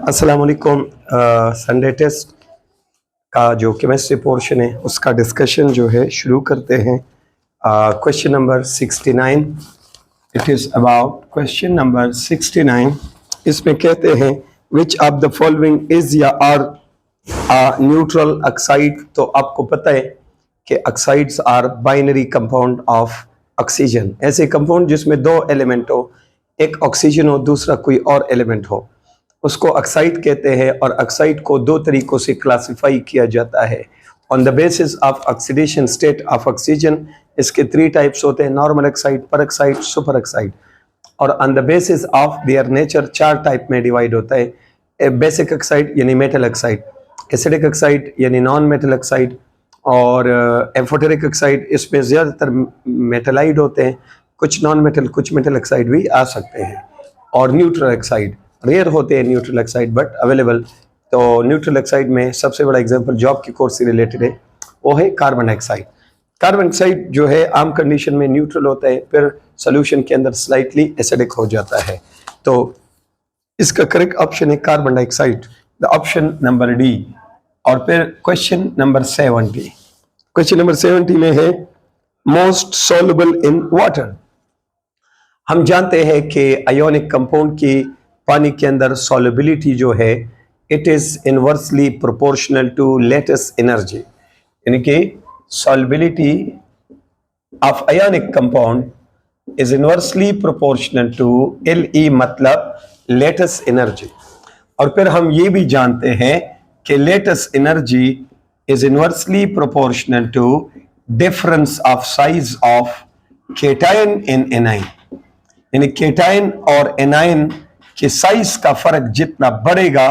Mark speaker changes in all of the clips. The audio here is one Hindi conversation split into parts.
Speaker 1: अस्सलाम वालेकुम। संडे टेस्ट का जो केमिस्ट्री पोर्शन है उसका डिस्कशन जो है शुरू करते हैं। Question number 69, it is about question number 69। इसमें कहते हैं which of the following is या आर न्यूट्रल ऑक्साइड। तो आपको पता है कि oxides are binary compound of oxygen, ऐसे कंपाउंड जिसमें दो एलिमेंट हो, एक ऑक्सीजन हो दूसरा कोई और एलिमेंट हो, उसको ऑक्साइड कहते हैं। और ऑक्साइड को दो तरीकों से क्लासिफाई किया जाता है on the basis of oxidation state of oxygen. इसके 3 टाइप्स होते हैं, normal oxide, peroxide, super oxide. और on the basis of their nature 4 type में डिवाइड होता है। बेसिक ऑक्साइड यानी मेटल ऑक्साइड, एसिडिक ऑक्साइड यानी नॉन मेटल ऑक्साइड, और एम्फोटेरिक ऑक्साइड। इसमें ज़्यादातर मेटलाइड होते हैं, कुछ नॉन मेटल कुछ मेटल ऑक्साइड भी आ सकते हैं। और न्यूट्रल ऑक्साइड रेयर होते हैं, न्यूट्रल ऑक्साइड बट अवेलेबल। तो न्यूट्रल ऑक्साइड में सबसे बड़ा एग्जांपल जॉब की कोर्स से रिलेटेड है, वो है कार्बन डाइऑक्साइड। कार्बन डाइऑक्साइड जो है आम कंडीशन में न्यूट्रल होता है, फिर सोल्यूशन के अंदर स्लाइटली एसिडिक हो जाता है। तो इसका करेक्ट ऑप्शन है carbon dioxide, the option number D. और फिर क्वेश्चन नंबर 70, क्वेश्चन नंबर 70 में है मोस्ट सॉल्युबल इन वाटर। हम जानते हैं कि आयोनिक कंपाउंड की पानी के अंदर सॉल्युबिलिटी जो है it is inversely proportional to lattice energy, यानी कि solubility of ionic compound is inversely proportional to LE, मतलब लेटेस्ट एनर्जी। और फिर हम ये भी जानते हैं कि lattice energy is inversely proportional to difference of size of cation and anion, यानी केटायन और एनाइन कि साइज का फर्क जितना बढ़ेगा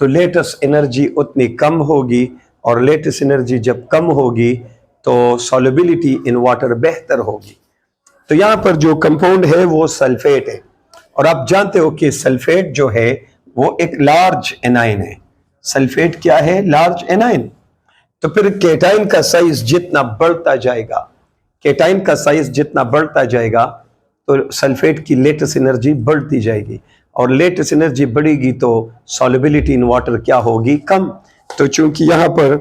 Speaker 1: तो लेटेस्ट एनर्जी उतनी कम होगी, और लेटेस्ट एनर्जी जब कम होगी तो सॉल्युबिलिटी इन वाटर बेहतर होगी। तो यहाँ पर जो कंपाउंड है वो सल्फेट है, और आप जानते हो कि सल्फेट जो है वो एक लार्ज एनाइन है। सल्फेट क्या है? Large anion. तो फिर केटाइन का साइज जितना बढ़ता जाएगा, केटाइन का साइज जितना बढ़ता जाएगा तो सल्फेट की लेटेस्ट एनर्जी बढ़ती जाएगी, और लेटेस्ट एनर्जी बढ़ेगी तो सॉल्युबिलिटी इन वाटर क्या होगी? कम। तो चूंकि यहाँ पर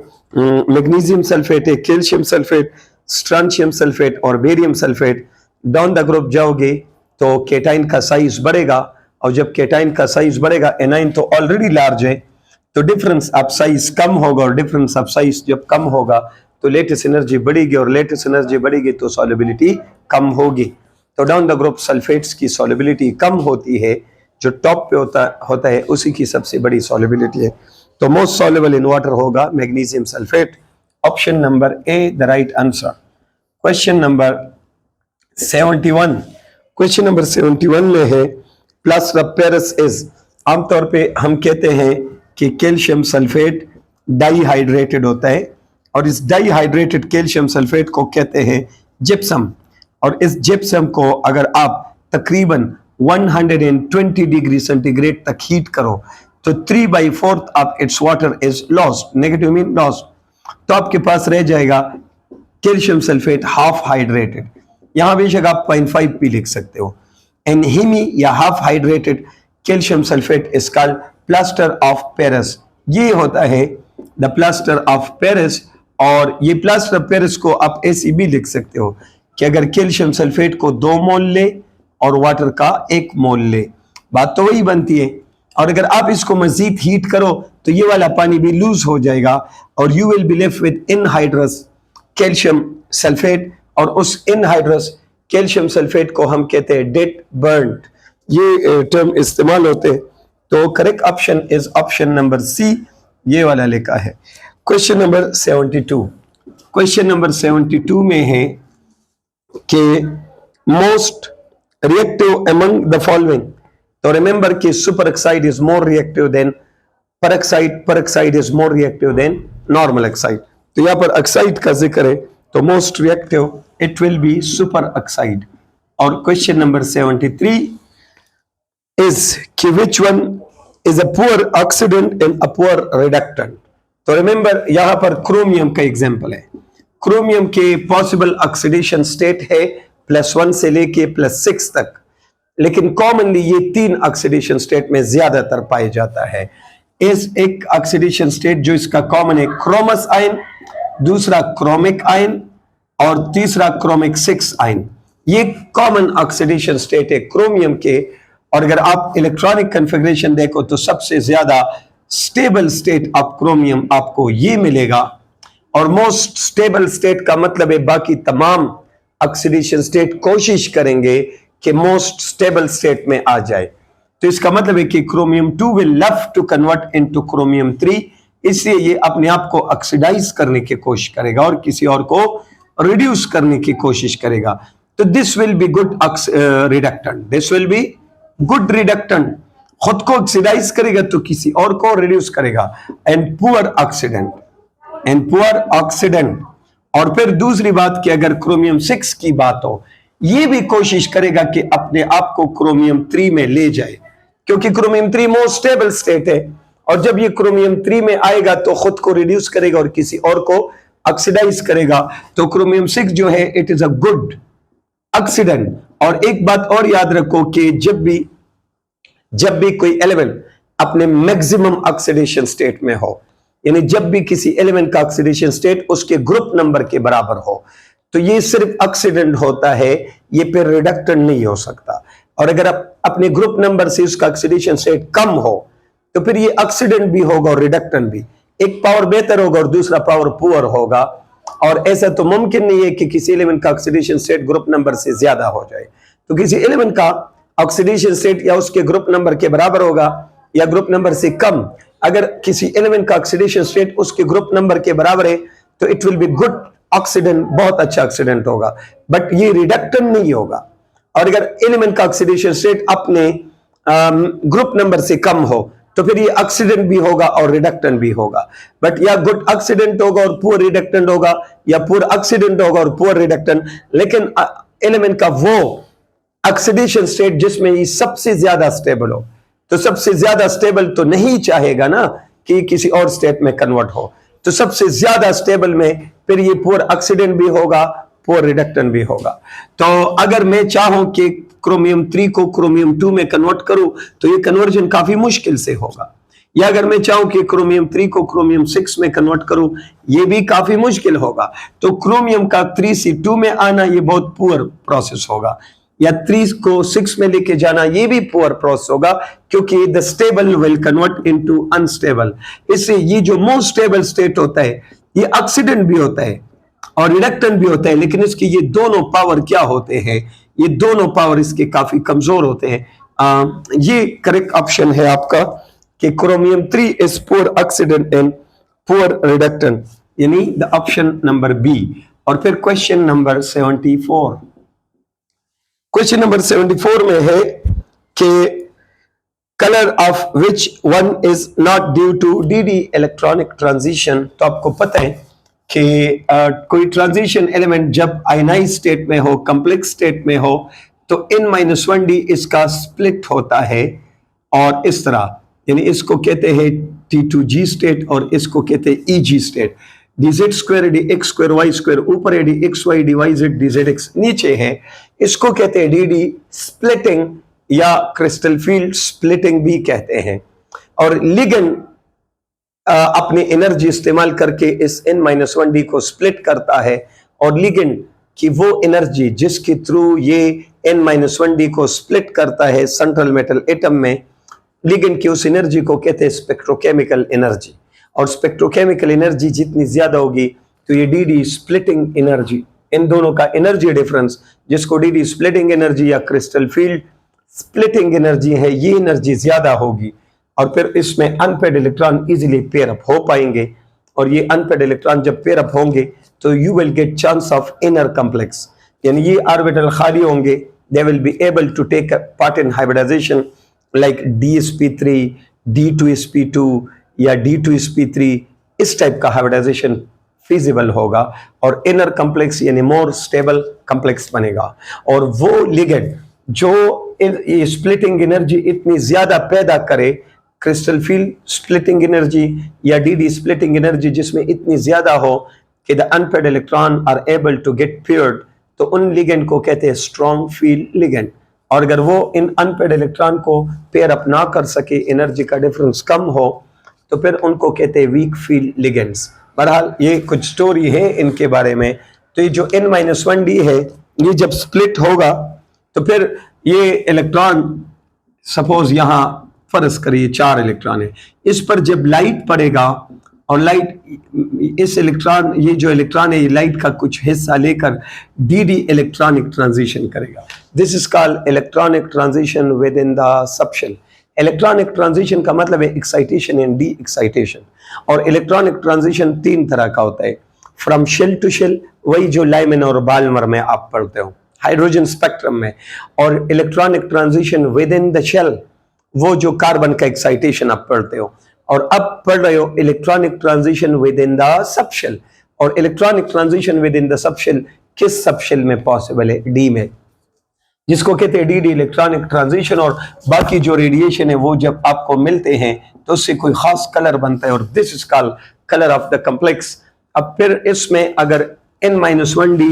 Speaker 1: मैग्नीशियम सल्फेट है, कैल्शियम सल्फेट, स्ट्रांशियम सल्फेट और barium sulphate, down the group जाओगे तो केटाइन का साइज बढ़ेगा, और जब केटाइन का साइज बढ़ेगा, एनाइन तो ऑलरेडी लार्ज है, तो डिफरेंस ऑफ साइज कम होगा, और डिफरेंस ऑफ साइज जब कम होगा तो लेटेस्ट एनर्जी बढ़ेगी, और लेटेस्ट एनर्जी बढ़ेगी तो सॉल्युबिलिटी कम होगी। तो डाउन द ग्रुप सल्फेट्स की सॉल्युबिलिटी कम होती है, जो टॉप पे होता है उसी की सबसे बड़ी सॉल्युबिलिटी है। तो मोस्ट सॉल्युबल इन वाटर होगा magnesium sulphate, option number A the right answer. Question number 71, question number 71 में है प्लास्टर ऑफ पेरिस इज। आमतौर पे हम कहते हैं कि कैल्शियम सल्फेट डाईहाइड्रेटेड होता है, और इस डाईहाइड्रेटेड कैल्शियम सल्फेट को कहते हैं जिप्सम। और इस जिप्सम को अगर आप तकरीबन 120 डिग्री सेंटीग्रेड तक हीट करो तो 3/4 of its water is lost, negative mean lost. तो आपके पास रह जाएगा कैल्शियम सल्फेट हाफ हाइड्रेटेड। यहां बेशक आप 0.5 भी लिख सकते हो। एंड हिमी या half hydrated calcium sulphate is called plaster of Paris. ये होता है द प्लास्टर ऑफ पेरिस। और ये प्लास्टर ऑफ पेरिस को आप ऐसे भी लिख सकते हो कि अगर कैल्शियम सल्फेट को 2 मोल ले और वाटर का 1 मोल ले, बात तो वही बनती है। और अगर आप इसको मजीद हीट करो तो ये वाला पानी भी लूज हो जाएगा, और you will be left with anhydrous calcium sulphate, और उस इनहाइड्रस कैल्शियम सल्फेट को हम कहते हैं डेड बर्न्ड। ये टर्म इस्तेमाल होते हैं। तो correct option is option number C, ये वाला लिखा है। क्वेश्चन नंबर 72, क्वेश्चन नंबर 72 में है कि most reactive among the following। तो रिमेंबर कि super oxide is more reactive than peroxide, peroxide is more reactive than normal oxide। तो यहाँ पर ऑक्साइड का जिक्र है तो most reactive it will be super oxide. और क्वेश्चन नंबर 73 इज कि विच one is a poor oxidant and a poor reductant. तो रिमेंबर यहाँ पर क्रोमियम का एग्जांपल है। क्रोमियम के पॉसिबल ऑक्सीडेशन स्टेट है +1 से लेके +6 तक। लेकिन कॉमनली ये 3 ऑक्सीडेशन स्टेट में ज्यादातर पाया जाता है। इस एक ऑक्सीडेशन स्टेट जो इसका कॉमन है, क्रोमस आयन, दूसरा क्रोमिक आयन और तीसरा क्रोमिक 6 आयन। ये कॉमन ऑक्सीडेशन स्टेट है क्रोमियम के। और अगर आप इलेक्ट्रॉनिक कन्फिग्रेशन देखो तो सबसे ज्यादा स्टेबल स्टेट ऑफ क्रोमियम आपको ये मिलेगा। और मोस्ट स्टेबल स्टेट का मतलब है बाकी तमाम ऑक्सीडेशन स्टेट कोशिश करेंगे कि मोस्ट स्टेबल स्टेट में आ जाए। तो इसका मतलब है कि chromium 2 will love to convert into chromium 3, इसलिए ये अपने आप को ऑक्सीडाइज करने की कोशिश करेगा और किसी और को रिड्यूस करने की कोशिश करेगा। तो this will be good reductant, this will be good reductant. खुद को ऑक्सीडाइज करेगा तो किसी और को रिड्यूस करेगा। And poor oxidant, and poor oxidant. और फिर दूसरी बात कि अगर क्रोमियम 6 की बात हो, ये भी कोशिश करेगा कि अपने आप को क्रोमियम 3 में ले जाए, क्योंकि क्रोमियम 3 मोस्ट स्टेबल स्टेट है। और जब ये क्रोमियम 3 में आएगा तो खुद को रिड्यूस करेगा और किसी और को ऑक्सीडाइज करेगा। तो क्रोमियम 6 जो है it is a good oxidant. और एक बात और याद रखो कि जब भी कोई एलिमेंट अपने मैक्सिमम ऑक्सीडेशन स्टेट में हो, यानी जब भी किसी एलिमेंट का ऑक्सीडेशन स्टेट उसके ग्रुप नंबर के बराबर हो, तो ये सिर्फ ऑक्सीडेंट होता है, ये फिर रिडक्टेंट नहीं हो सकता। और अगर आप अपने ग्रुप नंबर से उसका ऑक्सीडेशन स्टेट कम हो तो फिर ये ऑक्सीडेंट भी होगा और रिडक्टेंट भी। एक पावर बेहतर होगा और दूसरा पावर पुअर होगा। और ऐसा तो मुमकिन नहीं है कि किसी एलिमेंट का ऑक्सीडेशन स्टेट ग्रुप नंबर से ज्यादा हो जाए। तो किसी एलिमेंट का ऑक्सीडेशन स्टेट या उसके ग्रुप नंबर के बराबर होगा या ग्रुप नंबर से कम। अगर किसी एलिमेंट का ऑक्सीडेशन स्टेट उसके ग्रुप नंबर के बराबर है तो it will be good oxidant, बहुत अच्छा ऑक्सीडेंट होगा, बट ये रिडक्टेंट नहीं होगा। और अगर एलिमेंट का ऑक्सीडेशन स्टेट अपने ग्रुप नंबर से कम हो तो फिर ये ऑक्सीडेंट भी होगा और रिडक्टेंट भी होगा। बट या गुड ऑक्सीडेंट होगा और पुअर रिडक्टेंट होगा, या पुअर ऑक्सीडेंट होगा और पुअर रिडक्टेंट। लेकिन एलिमेंट का वो ऑक्सीडेशन स्टेट जिसमें ये सबसे ज्यादा स्टेबल हो, तो सबसे ज्यादा स्टेबल तो नहीं चाहेगा ना कि किसी और स्टेट में कन्वर्ट हो। तो सबसे ज्यादा स्टेबल में फिर ये पुअर ऑक्सीडेंट भी होगा, पुअर रिडक्टेंट भी होगा। तो अगर मैं चाहूं कि क्रोमियम 3 को क्रोमियम 2 में कन्वर्ट करूं तो ये कन्वर्जन काफी मुश्किल से होगा। या अगर मैं चाहूं कि क्रोमियम 3 को क्रोमियम 6 में कन्वर्ट करूं, ये भी काफी मुश्किल होगा। तो क्रोमियम का 3 से 2 में आना ये बहुत पुअर प्रोसेस होगा, या 3 को 6 में लेके जाना ये भी पुअर प्रोसेस होगा, क्योंकि the stable will convert into unstable. इससे ये जो मोस्ट स्टेबल स्टेट होता है ये ऑक्सीडेंट भी होता है और रिडक्टेंट भी होता है, लेकिन इसके ये दोनों पावर क्या होते हैं, ये दोनों पावर इसके काफी कमजोर होते हैं। ये करेक्ट ऑप्शन है आपका कि chromium 3 is poor oxidant and poor reductant, यानी द ऑप्शन नंबर बी। और फिर क्वेश्चन नंबर 74, क्वेश्चन नंबर 74 में है कि colour of which one is not due to DD electronic transition. तो आपको पता है कि कोई ट्रांजिशन एलिमेंट जब आयनाइज स्टेट में हो, कॉम्प्लेक्स स्टेट में हो, तो n-1d इसका स्प्लिट होता है और इस तरह, यानी इसको कहते हैं T2g स्टेट और इसको कहते हैं EG state. dz² dx² y² ऊपर है dxy dyz dzx नीचे है, इसको कहते हैं dd स्प्लिटिंग या क्रिस्टल फील्ड स्प्लिटिंग भी कहते हैं। और लिगेंड अपनी एनर्जी इस्तेमाल करके इस n-1d को स्प्लिट करता है, और लिगेंड की वो एनर्जी जिसके थ्रू ये n-1d को स्प्लिट करता है सेंट्रल मेटल एटम में, लिगेंड की उस एनर्जी को कहते हैं स्पेक्ट्रोकेमिकल एनर्जी। और स्पेक्ट्रोकेमिकल एनर्जी जितनी ज्यादा होगी तो ये dd स्प्लिटिंग एनर्जी, इन दोनों का एनर्जी डिफरेंस जिसको dd स्प्लिटिंग एनर्जी या क्रिस्टल फील्ड स्प्लिटिंग एनर्जी है, ये एनर्जी ज्यादा होगी। और फिर इसमें unpaired electron easily pair up हो पाएंगे, और ये अनपेड इलेक्ट्रॉन जब पेयर अप होंगे तो you will get chance of inner complex, यानी ये ऑर्बिटल खाली होंगे, they will be able to take part in hybridisation like dsp3 d2sp2 या d2sp3, इस टाइप का हाइब्रिडाइजेशन फिजिबल होगा और इनर कॉम्प्लेक्स यानी मोर स्टेबल कॉम्प्लेक्स बनेगा। और वो लिगेंड जो ये स्प्लिटिंग एनर्जी इतनी ज्यादा पैदा करे, क्रिस्टल फील्ड स्प्लिटिंग एनर्जी या dd स्प्लिटिंग एनर्जी जिसमें इतनी ज्यादा हो कि the unpaired electron are able to get paired, तो उन लिगेंड को कहते हैं स्ट्रॉन्ग फील्ड लिगेंड। और अगर वो इन अनपेड इलेक्ट्रॉन को पेयर अप ना कर सके, एनर्जी का डिफरेंस कम हो, तो फिर उनको कहते हैं वीक फील्ड लिगेंड्स। बहरहाल ये कुछ स्टोरी है इनके बारे में। तो ये जो n-1d है, ये जब स्प्लिट होगा तो फिर ये इलेक्ट्रॉन, सपोज यहां फर्ज करिए 4 इलेक्ट्रॉन है, इस पर जब लाइट पड़ेगा और लाइट इस इलेक्ट्रॉन, ये जो इलेक्ट्रॉन है ये लाइट का कुछ हिस्सा लेकर dd इलेक्ट्रॉनिक ट्रांजिशन करेगा। This is called electronic transition within the subshell. Electronic transition का मतलब है एक्साइटेशन एंड डी एक्साइटेशन। और इलेक्ट्रॉनिक ट्रांजिशन 3 तरह का होता है, फ्रॉम शेल टू शेल, वही जो लाइमन और बाल्मर में आप पढ़ते हो, हाइड्रोजन स्पेक्ट्रम में। और electronic transition within the shell, वो जो कार्बन का एक्साइटेशन आप पढ़ते हो। और अब पढ़ रहे हो electronic transition within the subshell. और electronic transition within the subshell किस सबशेल में पॉसिबल है? डी में, जिसको कहते हैं डी इलेक्ट्रॉनिक ट्रांजिशन। और बाकी जो रेडिएशन है वो जब आपको मिलते हैं तो उससे कोई खास कलर बनता है, और this is called colour of the complex. अब फिर इसमें अगर n-1d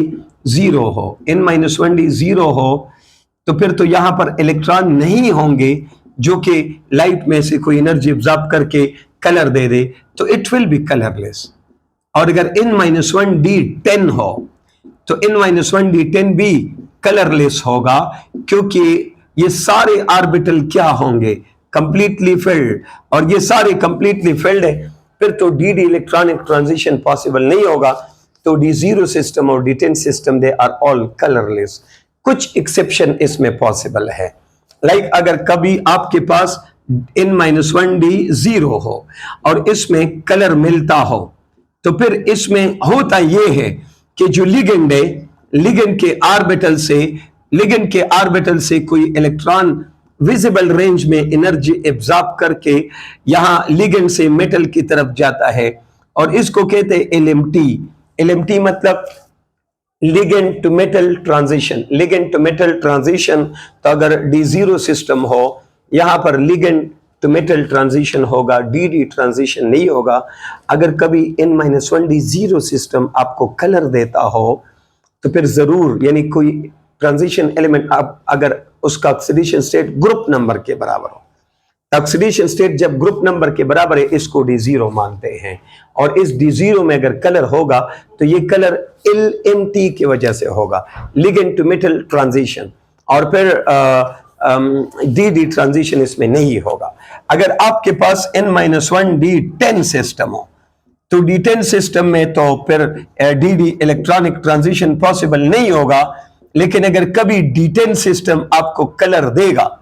Speaker 1: 0 हो, n-1d 0 हो, तो फिर तो यहां पर इलेक्ट्रॉन नहीं होंगे जो कि लाइट में से कोई एनर्जी एब्जॉर्ब करके कलर दे दे, तो इट विल बी कलरलेस। और अगर n-1d 10 हो तो n-1d 10 भी कलरलेस होगा, क्योंकि ये सारे ऑर्बिटल क्या होंगे? Completely filled. और ये सारे कंप्लीटली फिल्ड है, फिर तो dd इलेक्ट्रॉनिक ट्रांजिशन पॉसिबल नहीं होगा। तो d0 सिस्टम और d10 system they are all colourless. कुछ एक्सेप्शन इसमें पॉसिबल है, लाइक अगर कभी आपके पास n-1d 0 हो और इसमें कलर मिलता हो, तो फिर इसमें होता यह है कि जो लिगेंड है, लिगेंड के ऑर्बिटल से कोई इलेक्ट्रॉन विजिबल रेंज में एनर्जी एब्जॉर्ब करके यहां लिगेंड से मेटल की तरफ जाता है, और इसको कहते हैं LMT। LMT मतलब ligand to metal transition. Ligand to metal transition, तो अगर D0 सिस्टम हो, यहां पर लिगेंड टू मेटल ट्रांजिशन होगा, dd ट्रांजिशन नहीं होगा। अगर कभी n-1d 0 सिस्टम आपको कलर देता हो, तो फिर जरूर, यानी कोई ट्रांजिशन एलिमेंट आप अगर उसका ऑक्सीडेशन स्टेट ग्रुप नंबर के बराबर हो, ऑक्सीडेशन स्टेट जब ग्रुप नंबर के बराबर है, इसको D0 मानते हैं। और इस D0 में अगर कलर होगा तो ये कलर LMT की वजह से होगा, लिगेंड टू मेटल ट्रांजिशन। और फिर dd ट्रांजिशन इसमें नहीं होगा। अगर आपके पास n-1d 10 सिस्टम हो, तो D10 सिस्टम में तो फिर dd इलेक्ट्रॉनिक ट्रांजिशन पॉसिबल नहीं होगा। लेकिन अगर कभी D10 सिस्टम आपको कलर देगा,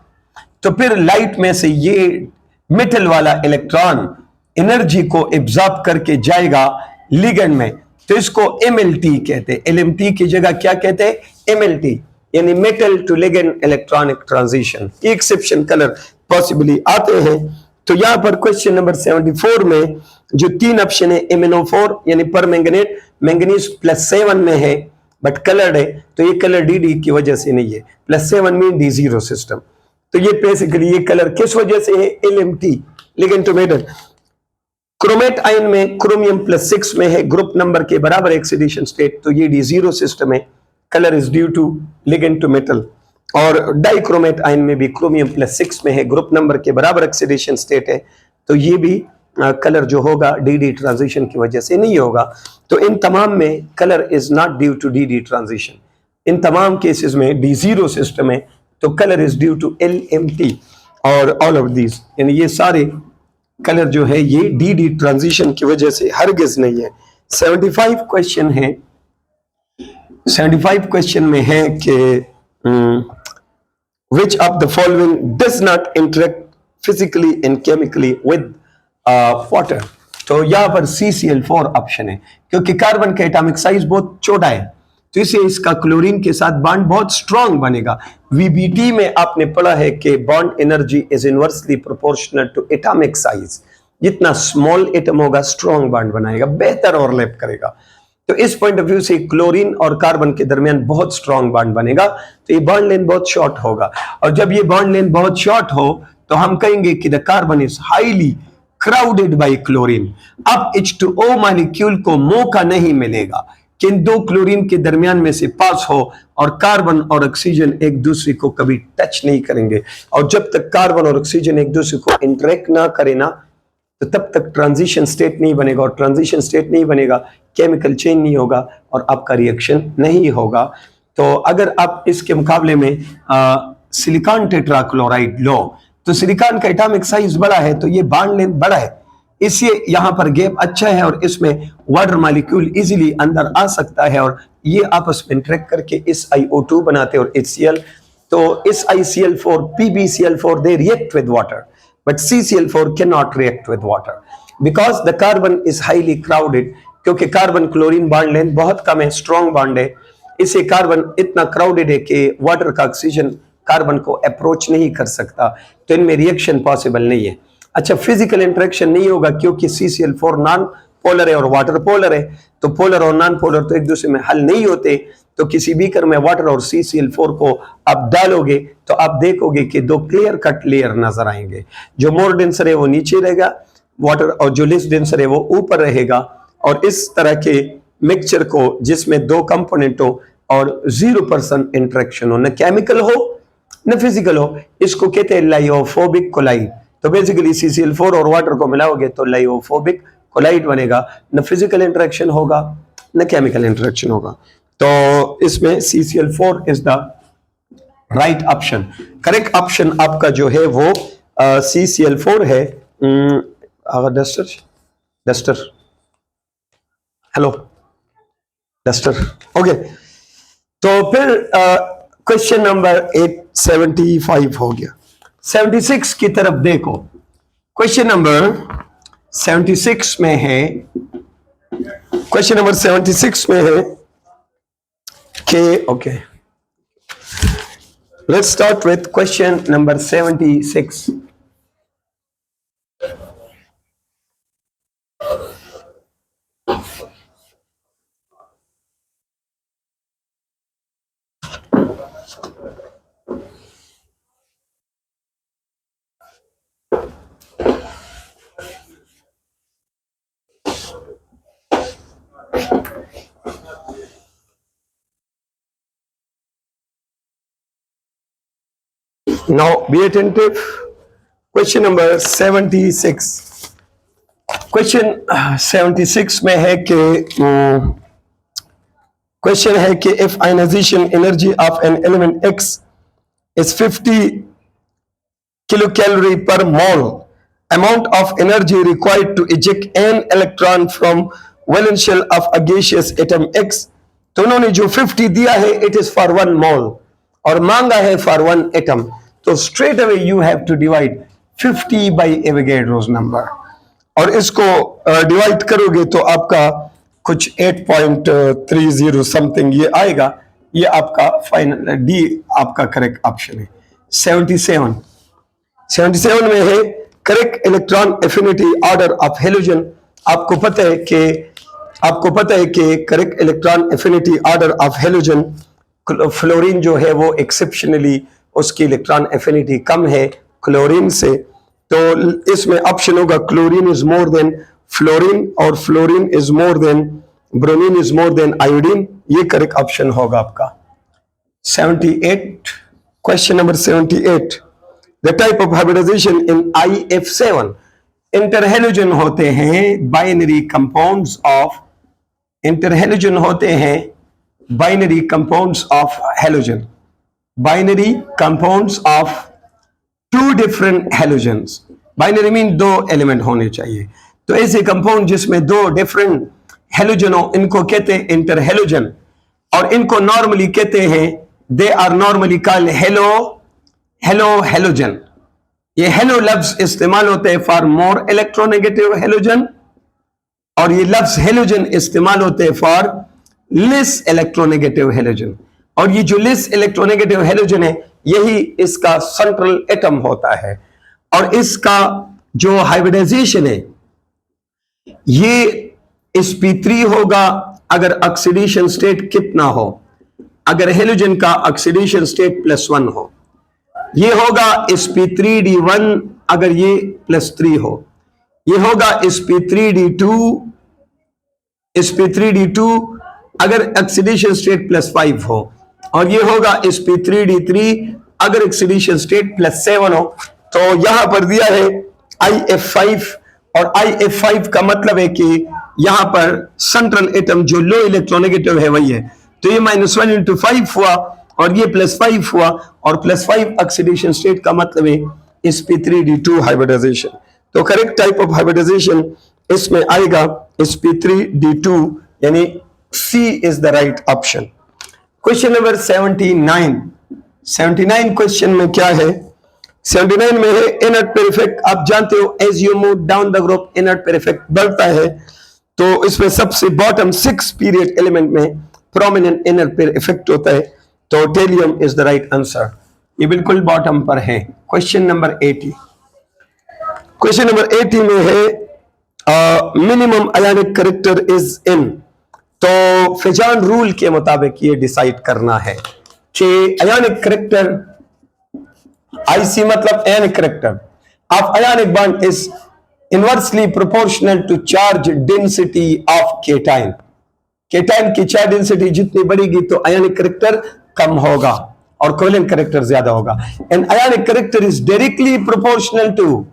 Speaker 1: तो फिर लाइट में से ये मेटल वाला इलेक्ट्रॉन एनर्जी को एब्जॉर्ब करके जाएगा लिगेंड में, तो इसको MLT कहते हैं। LMT की जगह क्या कहते हैं? MLT, यानी metal to ligand electronic transition. Exception colour possibly आते हैं। तो यहां पर क्वेश्चन नंबर 74 में जो 3 ऑप्शन है, MnO4 यानी पर मैंगनेट, मैंगनीज +7 में है बट कलर्ड है, तो ये कलर dd की वजह से नहीं है। +7 मीन D0 सिस्टम। तो ये बेसिकली ये कलर किस वजह से है? LMT, ligand to metal. Chromate ion में क्रोमियम +6 में है, ग्रुप नंबर के बराबर ऑक्सीडेशन स्टेट, तो ये D0 सिस्टम है, colour is due to ligand to metal. और डाइक्रोमेट आयन में भी क्रोमियम +6 में है, ग्रुप नंबर के बराबर ऑक्सीडेशन स्टेट है, तो ये भी कलर जो होगा dd ट्रांजिशन की वजह से नहीं होगा। तो इन तमाम में colour is not due to dd transition. इन तमाम केसेस में D0 सिस्टम है, तो colour is due to LMT और ऑल ऑफ दीज, यानी ये सारे कलर जो है ये dd ट्रांजिशन की वजह से हरगिज नहीं है। 75 क्वेश्चन है, 75 क्वेश्चन में है कि which of the following does not interact physically and chemically with water। तो यहाँ पर CCl4 ऑप्शन है, क्योंकि कार्बन का एटॉमिक साइज बहुत छोटा है, तो इसे इसका क्लोरीन के साथ बॉन्ड बहुत स्ट्रांग बनेगा। VBT में आपने पढ़ा है कि bond energy is inversely proportional to atomic size. जितना स्मॉल एटम होगा स्ट्रांग बॉन्ड बनाएगा, बेहतर ओवरलैप करेगा। तो इस पॉइंट ऑफ व्यू से क्लोरीन और कार्बन के दरमियान बहुत स्ट्रांग बॉन्ड बनेगा, तो ये बॉन्ड लेंथ बहुत शॉर्ट होगा। और जब ये बॉन्ड लेंथ बहुत शॉर्ट हो, तो हम कहेंगे कि the carbon is highly crowded bye chlorine. अब H2O मॉलिक्यूल को मौका नहीं मिलेगा कि इन दो क्लोरीन के दरमियान में से पास हो और कार्बन और ऑक्सीजन एक दूसरे को कभी टच नहीं करेंगे। और जब तक कार्बन और ऑक्सीजन एक दूसरे को इंटरेक्ट ना करे ना, तो तब तक ट्रांजिशन स्टेट नहीं बनेगा, और ट्रांजिशन स्टेट नहीं बनेगा, केमिकल चेंज नहीं होगा और आपका रिएक्शन नहीं होगा। तो अगर आप इसके मुकाबले में सिलिकॉन टेट्राक्लोराइड लो, तो सिलिकॉन का एटॉमिक साइज बड़ा है, तो ये बॉन्ड लेंथ बड़ा है, इसलिए यहां पर गैप अच्छा है और इसमें वाटर मॉलिक्यूल इजीली अंदर आ सकता है, और ये आपस में इंटरेक्ट करके इस SiO2 बनाते हैं और HCl। तो इस ICl4 PbCl4 they react with water, but CCl4 cannot react with water because the carbon is highly crowded। क्योंकि कार्बन क्लोरीन बॉन्ड लेंथ बहुत कम है, स्ट्रॉन्ग बॉन्ड है, इसे कार्बन इतना क्राउडेड है कि वाटर का ऑक्सीजन कार्बन को अप्रोच नहीं कर सकता, तो इनमें रिएक्शन पॉसिबल नहीं है। अच्छा, फिजिकल इंटरेक्शन नहीं होगा क्योंकि CCl4 नॉन पोलर है और वाटर पोलर है, तो पोलर और नॉन पोलर तो एक दूसरे में हल नहीं होते। तो किसी बीकर में वाटर और CCl4 को आप डालोगे तो आप देखोगे कि दो क्लियर कट लेयर नजर आएंगे, जो मोर डेंसर है वो नीचे रहेगा वाटर, और जो लेस डेंसर है वो ऊपर रहेगा। और इस तरह के मिक्सचर को जिसमें दो कंपोनेंट हो और 0% इंटरेक्शन हो, न केमिकल हो न फिजिकल हो, इसको कहते हैं लाइयोफोबिक कोलाइड। तो बेसिकली CCl4 और वाटर को मिलाओगे तो लाइयोफोबिक कोलाइड बनेगा, न फिजिकल इंटरेक्शन होगा न केमिकल इंटरेक्शन होगा। तो इसमें CCl4 is the right option. Correct option आपका जो है वो CCl4 है। Duster hello duster, okay. तो फिर क्वेश्चन नंबर 875 हो गया। 76 की तरफ देखो। क्वेश्चन नंबर 76 में है, क्वेश्चन नंबर 76 में है कि okay, let's start with question number 76। Now be attentive. Question number 76. Question 76 में है कि क्वेश्चन है कि if ionization energy of an element X is 50 kilocalorie per mole, amount of energy required to eject an electron from valence shell of a gaseous atom X। तो उन्होंने जो 50 दिया है it is for 1 mole और मांगा है for 1 atom। तो straight away you have to divide 50 by Avogadro's number, और इसको डिवाइड करोगे तो आपका कुछ 8.30 समथिंग ये आएगा। ये आपका फाइनल डी आपका करेक्ट ऑप्शन है। 77 में है correct electron affinity order of halogen. आपको पता है कि correct electron affinity order of halogen, fluorine जो है वो एक्सेप्शनली उसकी इलेक्ट्रॉन एफिनिटी कम है क्लोरीन से, तो इसमें ऑप्शन होगा chlorine is more than fluorine और fluorine is more than bromine is more than iodine. ये करेक्ट ऑप्शन होगा आपका 78। Question number 78, the type of hybridization in IF7। Interhalogen होते हैं बाइनरी कंपाउंड्स ऑफ, इंटरहेलोजन होते हैं binary compounds of halogen, binary compounds of two different halogens. Binary mean दो एलिमेंट होने चाहिए, तो ऐसे कंपाउंड जिसमें दो डिफरेंट हेलोजन हो इनको कहते हैं इंटरहेलोजन, और इनको नॉर्मली कहते हैं they are normally called halogen. ये हेलो लफ्ज इस्तेमाल होते हैं फॉर मोर इलेक्ट्रोनेगेटिव हेलोजन, और ये लफ्ज हेलोजन इस्तेमाल होते हैं फॉर लेस इलेक्ट्रोनेगेटिव हेलोजन। और ये जो लेस इलेक्ट्रोनेगेटिव हेलोजन है यही इसका सेंट्रल एटम होता है, और इसका जो हाइब्रिडाइजेशन है ये sp3 होगा अगर ऑक्सीडेशन स्टेट कितना हो, अगर हेलोजन का ऑक्सीडेशन स्टेट +1 हो, ये होगा sp3d1 अगर ये +3 हो, ये होगा sp3d2 अगर ऑक्सीडेशन स्टेट +5 हो, और ये होगा sp3d3 अगर ऑक्सीडेशन स्टेट +7 हो। तो यहां पर दिया है IF5, और IF5 का मतलब है कि यहां पर सेंट्रल एटम जो लो इलेक्ट्रोनेगेटिव है वही है, तो ये -1 × 5 हुआ और ये +5 हुआ, और +5 ऑक्सीडेशन स्टेट का मतलब है sp3d2 हाइब्रिडाइजेशन। तो करेक्ट टाइप ऑफ हाइब्रिडाइजेशन इसमें आएगा sp3d2, यानी C is the right option. Question number 79 question में क्या है? 79 में है इनर्ट पेयर इफेक्ट। आप जानते हो as you move down the group inert pair effect बढ़ता है, तो इसमें सबसे बॉटम 6 पीरियड एलिमेंट में प्रोमिनेंट इनर्ट पेयर इफेक्ट होता है, तो thallium is the right answer. ये बिल्कुल बॉटम पर है। क्वेश्चन नंबर 80 में है minimum ionic character is in. तो फेजान रूल के मुताबिक ये डिसाइड करना है कि आयोनिक कैरेक्टर, IC मतलब ionic character of ionic bond is inversely proportional to charge density of cation. Cation की चार्ज डेंसिटी जितनी बढ़ेगी तो आयोनिक कैरेक्टर कम होगा और कोवेलेंट कैरेक्टर ज्यादा होगा। And ionic character is directly proportional to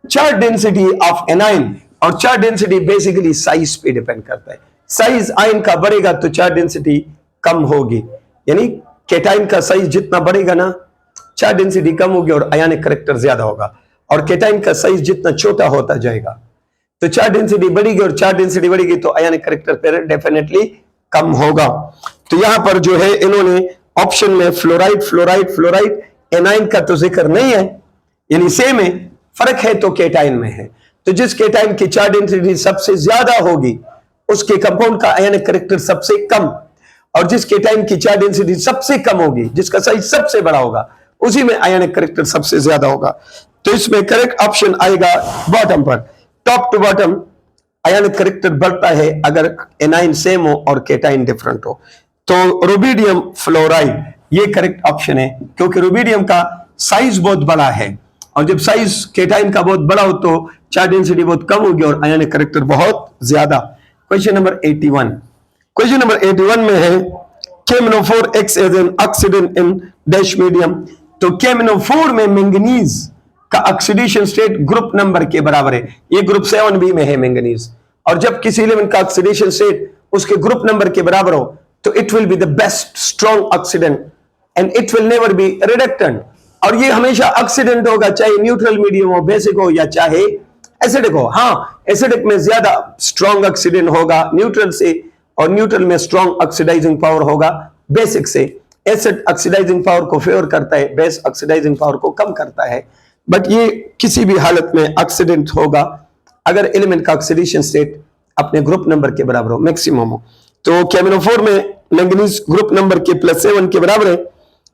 Speaker 1: charge density of anion, और चार्ज डेंसिटी बेसिकली साइज पे डिपेंड करता है। साइज आयन का बढ़ेगा तो चार्ज डेंसिटी कम होगी, यानी केटाइन का साइज जितना बढ़ेगा ना, चार्ज डेंसिटी कम होगी और आयनिक कैरेक्टर ज्यादा होगा, और केटाइन का साइज जितना छोटा होता जाएगा तो चार्ज डेंसिटी बढ़ेगी, और चार्ज डेंसिटी बढ़ेगी तो आयनिक कैरेक्टर पर डेफिनेटली कम होगा। तो यहां पर जो है इन्होंने ऑप्शन में फ्लोराइड एनाइन का तो जिक्र नहीं है, यानी सेम है, फर्क है तो केटाइन में है। तो जिस केटाइन की चार्ज डेंसिटी सबसे ज्यादा होगी उसके कंपाउंड का आयनिक कैरेक्टर सबसे कम, और जिस केटाइन की चार्ज डेंसिटी सबसे कम होगी, जिसका साइज सबसे बड़ा होगा, उसी में आयनिक कैरेक्टर सबसे ज्यादा होगा। तो इसमें करेक्ट ऑप्शन आएगा बॉटम पर। Top to bottom ionic character बढ़ता है अगर एनाइन सेम हो और केटाइन डिफरेंट हो। तो रुबिडियम फ्लोराइड ये करेक्ट ऑप्शन है, क्योंकि रुबिडियम का साइज बहुत बड़ा है, और जब साइज केटाइन का बहुत बड़ा हो तो चार्ज डेंसिटी बहुत कम होगी और आयनिक कैरेक्टर बहुत ज्यादा। क्वेश्चन नंबर 81 में है KMnO4 acts as an oxidant in dash medium. तो KMnO4 में मैंगनीज का ऑक्सीडेशन स्टेट ग्रुप नंबर के बराबर है, ये ग्रुप 7b में है मैंगनीज, और जब किसी एलिमेंट का ऑक्सीडेशन स्टेट उसके ग्रुप नंबर के बराबर हो तो it will be the best strong oxidant and it will never be reductant. और ये हमेशा ऑक्सीडेंट होगा, चाहे न्यूट्रल मीडियम हो, बेसिक हो, या चाहे एसिडिक हो। हाँ, एसिडिक में ज्यादा स्ट्रॉन्ग ऑक्सीडेंट होगा न्यूट्रल से, और न्यूट्रल में स्ट्रॉन्ग ऑक्सीडाइजिंग पावर होगा बेसिक से। एसिड ऑक्सीडाइजिंग पावर को फेवर करता है, बेस ऑक्सीडाइजिंग पावर को कम करता है, बट ये किसी भी हालत में ऑक्सीडेंट होगा अगर एलिमेंट का ऑक्सीडेशन स्टेट अपने ग्रुप नंबर के बराबर हो, मैक्सिमम हो। तो KMnO4 में मैंगनीज ग्रुप नंबर के +7 के बराबर है,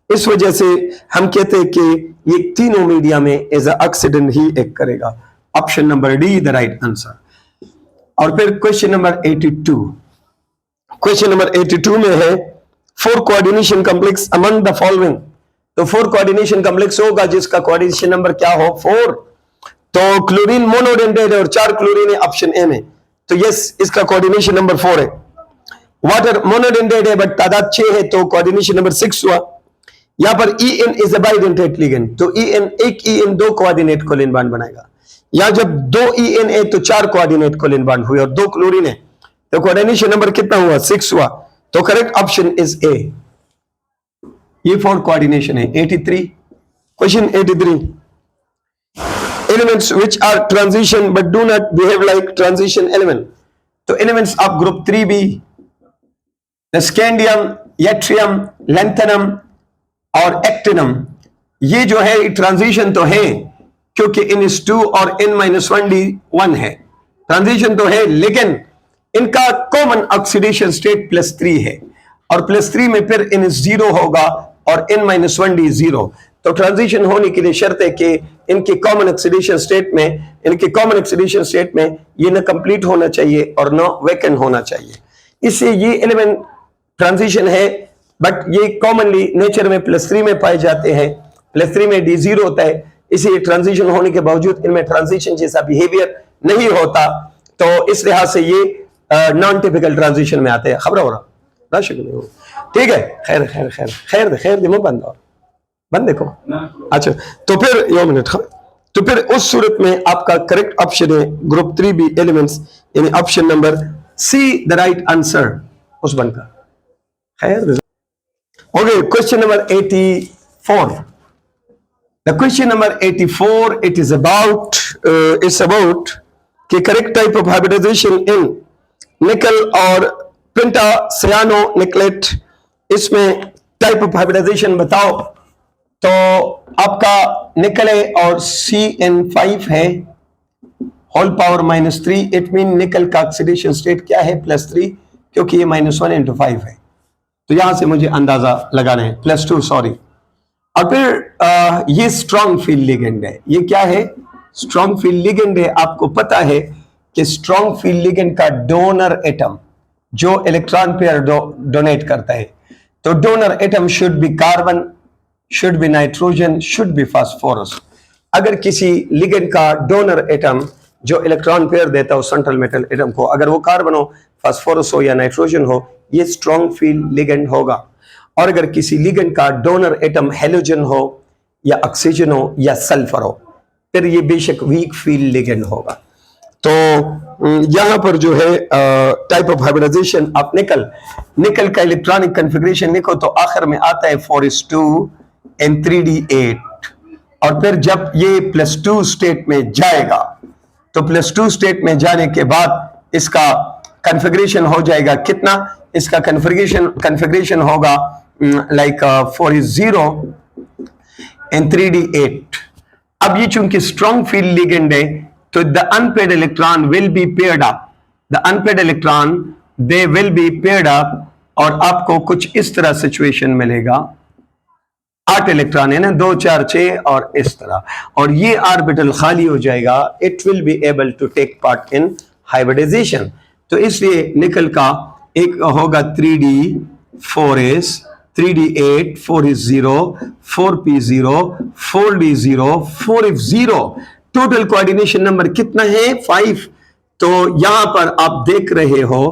Speaker 1: इस वजह से हम कहते हैं कि ये तीनों मीडिया में एज ऑक्सीडेंट ही एक्ट करेगा। Option number D the right answer. और फिर क्वेश्चन नंबर 82 में है 4 coordination complex among the following. तो 4 कोऑर्डिनेशन कॉम्प्लेक्स होगा जिसका कोऑर्डिनेशन नंबर क्या हो 4। तो क्लोरीन मोनोडेंटेट है और 4 क्लोरीन है ऑप्शन ए में, तो यस इसका कोऑर्डिनेशन नंबर 4 है। वाटर मोनोडेंटेट है बट तादाद 6 है, तो कोऑर्डिनेशन नंबर 6 हुआ। यहां पर En is a bidentate ligand, तो एक En 2 कोऑर्डिनेट कोलिन बॉन्ड बनाएगा। यहां जब 2 En है तो 4 कोऑर्डिनेट कोलिन बॉन्ड हुए, और 2 क्लोरीन है तो कोऑर्डिनेशन नंबर कितना हुआ 6 हुआ। तो करेक्ट ऑप्शन इज ए। ये 4 कोऑर्डिनेशन है। 83 question 83 elements which are transition but do not behave like transition element. तो elements of group 3b scandium, yttrium, lanthanum और एक्टिनम, ये जो है ट्रांजिशन तो है क्योंकि N2 और N-1d 1 है, ट्रांजिशन तो है, लेकिन इनका कॉमन ऑक्सीडेशन स्टेट +3 है, और +3 में फिर N0 होगा और N-1d 0। तो ट्रांजिशन होने के लिए शर्त है कि इनके कॉमन ऑक्सीडेशन स्टेट में ये न कंप्लीट होना चाहिए और न वैकेंट होना चाहिए। इससे ये एलिमेंट ट्रांजिशन है, बट ये कॉमनली नेचर में +3 में पाए जाते हैं, +3 में D0 होता है, इसलिए ट्रांजिशन होने के बावजूद इनमें ट्रांजिशन जैसा बिहेवियर नहीं होता, तो इस लिहाज से ये नॉन टिपिकल ट्रांजिशन में आते हैं। खबर हो रहा राशिक नहीं हो, ठीक है। खैर खैर खैर खैर खैर दे बंद और बंद देखो। अच्छा तो फिर यो मिनट, तो फिर उस सूरत में आपका करेक्ट ऑप्शन है ग्रुप 3B एलिमेंट्स, यानी option number C the right answer उस बन का। खैर okay, question number 84। The question number 84, it is about it's about the correct type of hybridization in nickel और पेंटासियानो निकलेट। इसमें टाइप ऑफ हाइब्रिडाइजेशन बताओ। तो आपका निकल है और CN5 है होल पावर -3, इट मीन निकल का ऑक्सीडेशन स्टेट क्या है +3, क्योंकि ये -1 × 5 है। तो यहां से मुझे अंदाजा लगाना है +2 सॉरी। और फिर ये स्ट्रॉन्ग फील्ड लिगेंड है। ये क्या है? स्ट्रॉन्ग फील्ड लिगेंड है। आपको पता है कि स्ट्रॉन्ग फील्ड लिगेंड का डोनर एटम जो इलेक्ट्रॉन पेयर डोनेट करता है, तो donor atom should be carbon, should be nitrogen, should be phosphorus. अगर किसी लिगेंड का डोनर एटम जो इलेक्ट्रॉन पेयर देता हो सेंट्रल मेटल एटम को, अगर वो कार्बन हो, फास्फोरस हो या नाइट्रोजन हो, ये स्ट्रॉन्ग फील्ड लिगेंड होगा। और अगर किसी लिगेंड का डोनर एटम हेलोजन हो या ऑक्सीजन हो या सल्फर हो, फिर ये बेशक वीक फील्ड लिगेंड होगा। तो यहां पर जो है टाइप ऑफ हाइब्रिडाइजेशन आप निकल का इलेक्ट्रॉनिक कॉन्फ़िगरेशन लिखो तो आखिर में आता है 4s2 and 3d8। और फिर जब ये +2 स्टेट में जाएगा, तो +2 स्टेट में जाने के बाद इसका कॉन्फ़िगरेशन हो जाएगा कितना? इसका कॉन्फ़िगरेशन होगा लाइक 4s0 and 3d8। अब ये चूंकि स्ट्रॉन्ग फील्ड लिगेंड है, तो the unpaired electron will be paired up, the unpaired electron they will B paired up, और आपको कुछ इस तरह सिचुएशन मिलेगा। 8 इलेक्ट्रॉन है ना, 2 4 6 और इस तरह, और ये ऑर्बिटल खाली हो जाएगा। It will be able to take part in hybridisation. तो इसलिए निकल का एक होगा 3d 4s 3d8 4s0 4p0 4d0 4f0। Total coordination number कितना है? 5। तो यहां पर आप देख रहे हो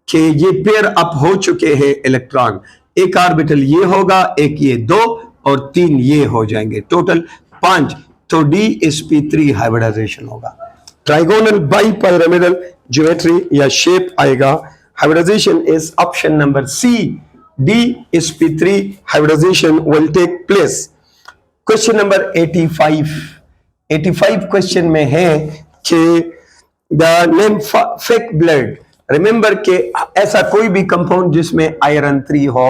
Speaker 1: कि ये पेयर अप हो चुके हैं इलेक्ट्रॉन। एक ऑर्बिटल ये होगा, एक ये 2 और 3 ये हो जाएंगे, टोटल 5। तो DsP3 हाइब्रिडाइजेशन होगा। ट्राइगोनल बाइपिरामिडल ज्योमेट्री या शेप आएगा। Hybridisation is option number C, DsP3 hybridization will take place। Question number 85 question में है कि the name fake blood. Remember के ऐसा कोई भी कंपाउंड जिसमें आयरन 3 हो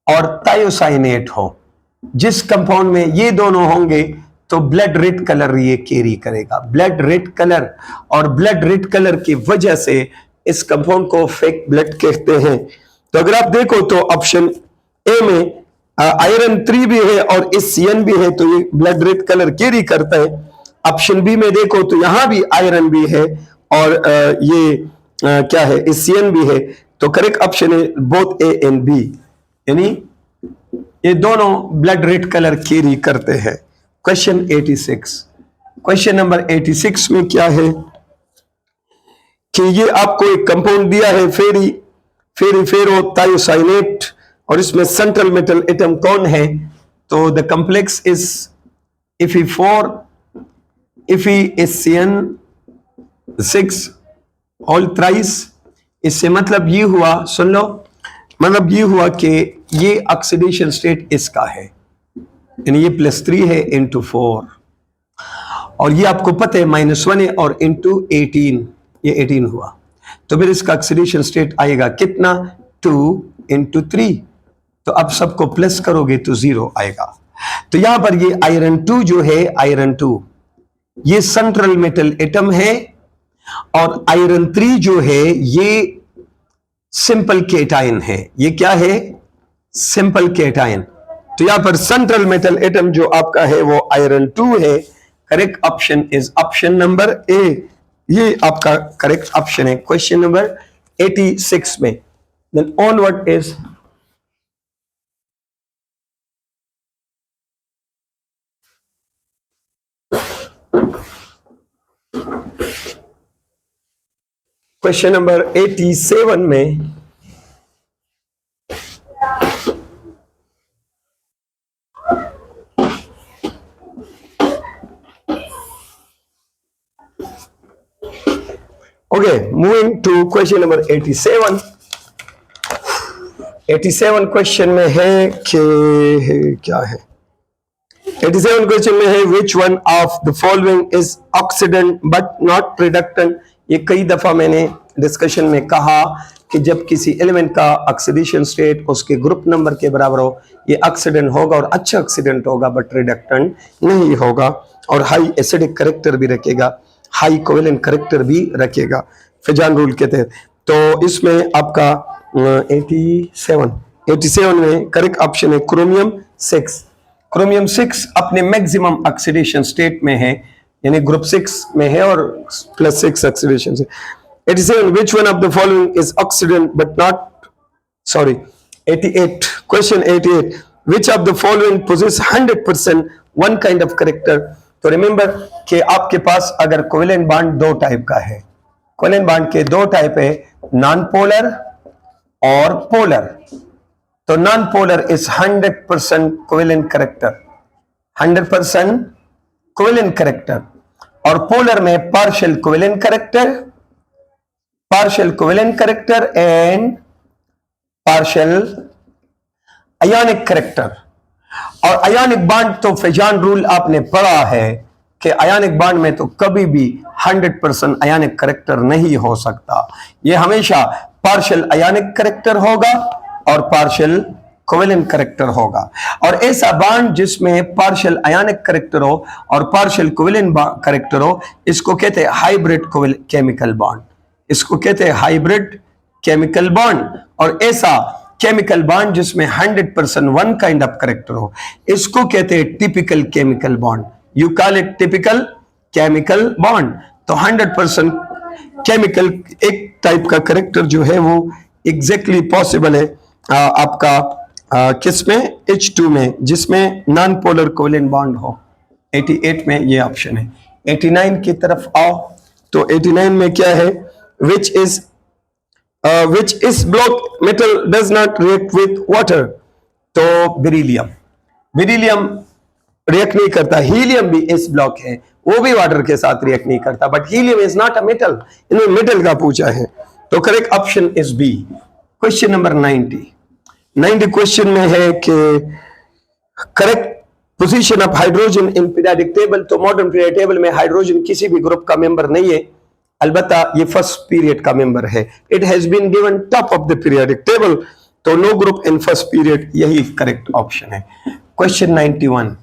Speaker 1: और थायोसाइनेट हो, जिस कंपाउंड में ये दोनों होंगे तो ब्लड रेड कलर ये कैरी करेगा, ब्लड रेड कलर। और ब्लड रेड कलर की वजह से इस कंपाउंड को फेक ब्लड कहते हैं। तो अगर आप देखो तो ऑप्शन ए में आयरन 3 भी है और SCN भी है, तो ये ब्लड रेड कलर कैरी करता है। ऑप्शन बी में देखो तो यहां भी आयरन भी है और क्या है, SCN भी है। तो करेक्ट ऑप्शन है बोथ A and B, यानी ये दोनों ब्लड रेड कलर कैरी करते हैं। क्वेश्चन 86, क्वेश्चन नंबर 86 में क्या है कि ये आपको एक कंपाउंड दिया है फेरो थायोसाइनेट, और इसमें सेंट्रल मेटल एटम कौन है? तो the complex is Fe4 FeSCN6 all thrice. इससे मतलब ये हुआ, सुन लो, मतलब ये हुआ कि ये ऑक्सीडेशन स्टेट इसका है, यानी ये +3 है × 4, और ये आपको पता है -1 है और × 18, ये 18 हुआ। तो फिर इसका ऑक्सीडेशन स्टेट आएगा कितना? 2 × 3। तो अब सबको प्लस करोगे तो 0 आएगा। तो यहां पर ये आयरन 2 जो है, आयरन 2 ये सेंट्रल मेटल एटम है, और आयरन 3 जो है ये सिंपल केटाइन है। ये क्या है? Simple cation. तो यहां पर सेंट्रल मेटल एटम जो आपका है वो आयरन 2 है। Correct option is option number A, ये आपका करेक्ट ऑप्शन है क्वेश्चन नंबर 86 में। Then onward is question number 87 में Okay, moving to question number 87. 87 question में है कि क्या है? 87 क्वेश्चन में है which one of the following is oxidant but not reductant. ये कई दफा मैंने डिस्कशन में कहा कि जब किसी एलिमेंट का ऑक्सीडेशन स्टेट उसके ग्रुप नंबर के बराबर हो, ये ऑक्सीडेंट होगा और अच्छा ऑक्सीडेंट होगा, बट रिडक्टेंट नहीं होगा, और हाई एसिडिक करेक्टर भी रखेगा, हाई कोवेलेंट करेक्टर भी रखेगा फिजान रूल के तहत। तो इसमें आपका 87 में करेक्ट ऑप्शन है क्रोमियम 6। क्रोमियम 6 अपने मैक्सिमम ऑक्सीडेशन स्टेट में है, यानी ग्रुप 6 में है और +6 ऑक्सीडेशन से। 87 which one of the following is oxidant but not 88 question 88 which of the following possess 100% one kind of character. तो रिमेंबर कि आपके पास अगर कोवेलेंट बॉन्ड दो टाइप का है, कोवेलेंट बॉन्ड के दो टाइप है, नॉन पोलर और पोलर। तो non polar is 100% covalent character, 100% covalent character, और पोलर में partial covalent character, partial covalent character and partial ionic character। और आयोनिक बॉन्ड तो फिजान रूल आपने पढ़ा है कि आयोनिक बॉन्ड में तो कभी भी 100% आयोनिक करेक्टर नहीं हो सकता, ये हमेशा पार्शियल आयोनिक करेक्टर होगा और पार्शियल कोवेलेंट करेक्टर होगा। और ऐसा बॉन्ड जिसमें पार्शियल आयोनिक करेक्टर हो और पार्शियल कोवेलेंट करेक्टर हो, इसको कहते हैं हाइब्रिड केमिकल बॉन्ड, इसको कहते हैं हाइब्रिड केमिकल बॉन्ड। और ऐसा केमिकल बॉन्ड जिसमें 100% वन काइंड ऑफ करेक्टर हो, इसको कहते हैं typical chemical bond. You call it typical chemical bond. तो 100% केमिकल एक टाइप का करेक्टर जो है वो एग्जैक्टली पॉसिबल है आपका किसमें, H2 में, जिसमें नॉन पोलर कोवेलेंट बॉन्ड हो। 88 में ये ऑप्शन है। 89 की तरफ आओ, तो 89 में क्या है, which is block metal does not react with water। तो बेरिलियम, बेरिलियम रिएक्ट नहीं करता। हीलियम भी इस ब्लॉक है, वो भी वाटर के साथ रिएक्ट नहीं करता, but helium is not a metal. इन्होंने मेटल का पूछा है, तो correct option is B. Question number 90 question में है कि correct position of hydrogen in periodic table. तो मॉडर्न पीरियोडिक टेबल में हाइड्रोजन किसी भी ग्रुप का मेंबर नहीं है, अलबत्ता ये फर्स्ट पीरियड का मेंबर है। It has been given top of the periodic table, तो no group in first period, यही करेक्ट ऑप्शन है। Question 91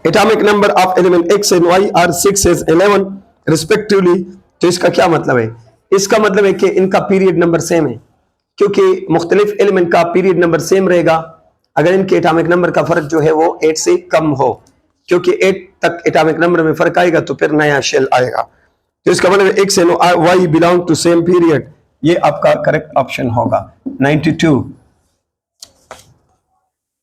Speaker 1: atomic number of element X and Y are 6 and 11 respectively. तो इसका क्या मतलब है? इसका मतलब है कि इनका पीरियड नंबर सेम है, क्योंकि मुख्तलिफ एलिमेंट का पीरियड नंबर सेम रहेगा अगर इनके एटॉमिक नंबर का फर्क जो है वो 8 से कम हो, क्योंकि 8 तक एटॉमिक नंबर में फर्क आएगा तो फिर नया शेल आएगा। तो इसका मतलब X and Y belong to same period, ये आपका करेक्ट ऑप्शन होगा। 92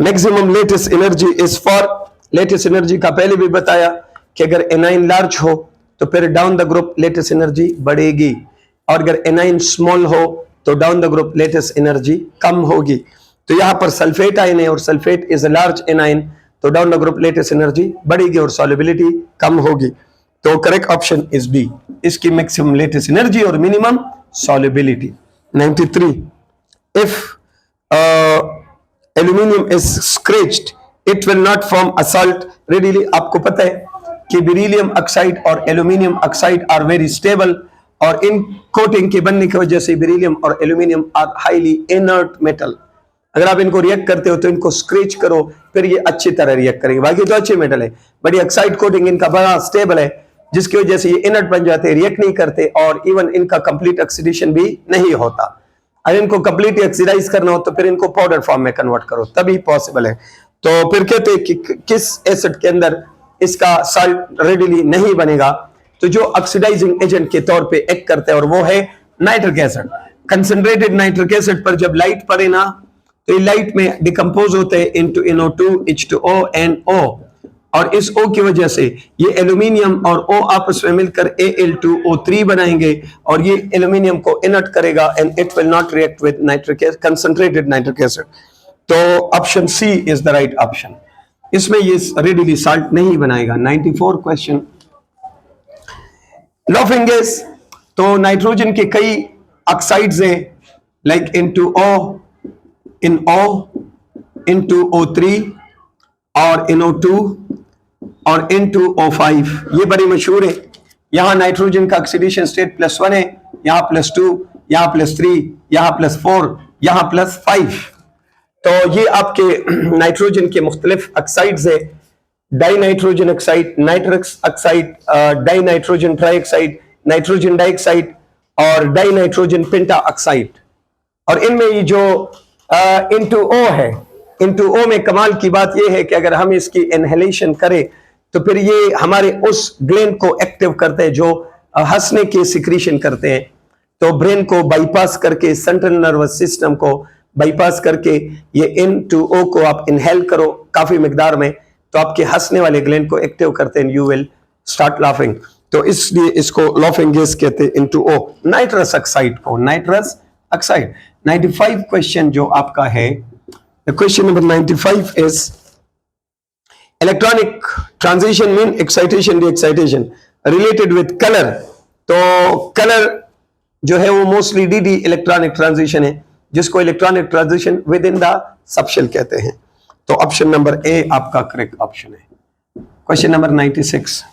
Speaker 1: maximum latest energy is for. Latest energy का पहले भी बताया कि अगर एनाइन लार्ज हो तो फिर down the group lattice energy बढ़ेगी, और अगर एनाइन स्मॉल हो तो down the group lattice energy कम होगी। तो यहां पर सल्फेट आयन है और sulphate is a large anion, तो down the group lattice energy बढ़ेगी और सॉल्युबिलिटी कम होगी। तो करेक्ट ऑप्शन इज बी, इसकी मैक्सिमम लेटेस्ट एनर्जी और minimum solubility. 93 if aluminium is scratched it will not form a salt readily. आपको पता है कि बेरिलियम ऑक्साइड और aluminium oxide are very stable, और इन कोटिंग के बनने की वजह से बेरिलियम और aluminium are highly inert metal. अगर आप इनको रिएक्ट करते हो तो इनको स्क्रैच करो, फिर ये अच्छी तरह रिएक्ट करेंगे। बाकी तो अच्छे मेटल है, बट ये ऑक्साइड कोटिंग इनका बड़ा स्टेबल है, जिसकी वजह से ये इनर्ट बन जाते हैं, रिएक्ट नहीं करते, और इवन इनका कंप्लीट ऑक्सीडेशन भी नहीं होता। अगर इनको कंप्लीट ऑक्सीडाइज करना हो तो फिर इनको पाउडर फॉर्म में कन्वर्ट करो, तभी पॉसिबल है। तो फिर कहते हैं कि किस एसिड के अंदर इसका सॉल्ट रेडिली नहीं बनेगा, तो जो ऑक्सीडाइजिंग एजेंट के तौर पे एक्ट करता है और वो है nitric acid. Concentrated nitric acid पर जब लाइट पड़े ना, तो ये लाइट में डिकम्पोज होते हैं into NO2 H2O and O, और इस O की वजह से ये एल्यूमिनियम और O आपस में मिलकर Al2O3 बनाएंगे, और ये एल्यूमिनियम को इनर्ट करेगा and it will not react with nitric acid, concentrated nitric acid. तो option C is the right option, इसमें ये रेडिली सॉल्ट नहीं बनाएगा। 94 क्वेश्चन लॉफिंग गैस, तो नाइट्रोजन के कई ऑक्साइड्स हैं, लाइक N2O, इन O, N2O3 और NO2 और N2O5, ये बड़ी मशहूर है। यहाँ नाइट्रोजन का ऑक्सीडेशन स्टेट +1 है, यहाँ +2, यहाँ +3, यहाँ +4, यहाँ +5। तो ये आपके नाइट्रोजन के मुख्तलिफ ऑक्साइड्स है, die nitrogen oxide, nitrous oxide, die nitrogen trioxide, nitrogen dioxide और डाई नाइट्रोजन पेंटा ऑक्साइड। और इनमें ये जो N2O है, N2O में कमाल की बात यह है कि अगर हम इसकी इनहेलेशन करें तो फिर ये हमारे उस ग्लैंड को एक्टिव करते हैं जो हंसने के सिक्रीशन करते हैं। तो ब्रेन को बाईपास करके, सेंट्रल नर्वस सिस्टम को बाईपास करके ये N2O को आप इनहेल करो काफी मिकदार में, तो आपके हंसने वाले ग्लैंड को एक्टिव करते हैं, यू विल स्टार्ट लाफिंग। तो इसलिए इसको लाफिंग गैस कहते हैं, N2O। नाइट्रस ऑक्साइड को नाइट्रस ऑक्साइड। 95 क्वेश्चन जो आपका है, question number 95 is electronic transition mean excitation D excitation related with colour. तो कलर जो है वो मोस्टली डी इलेक्ट्रॉनिक ट्रांजिशन है, जिसको electronic transition within the subshell कहते हैं। तो ऑप्शन नंबर ए आपका करेक्ट ऑप्शन है। क्वेश्चन नंबर 96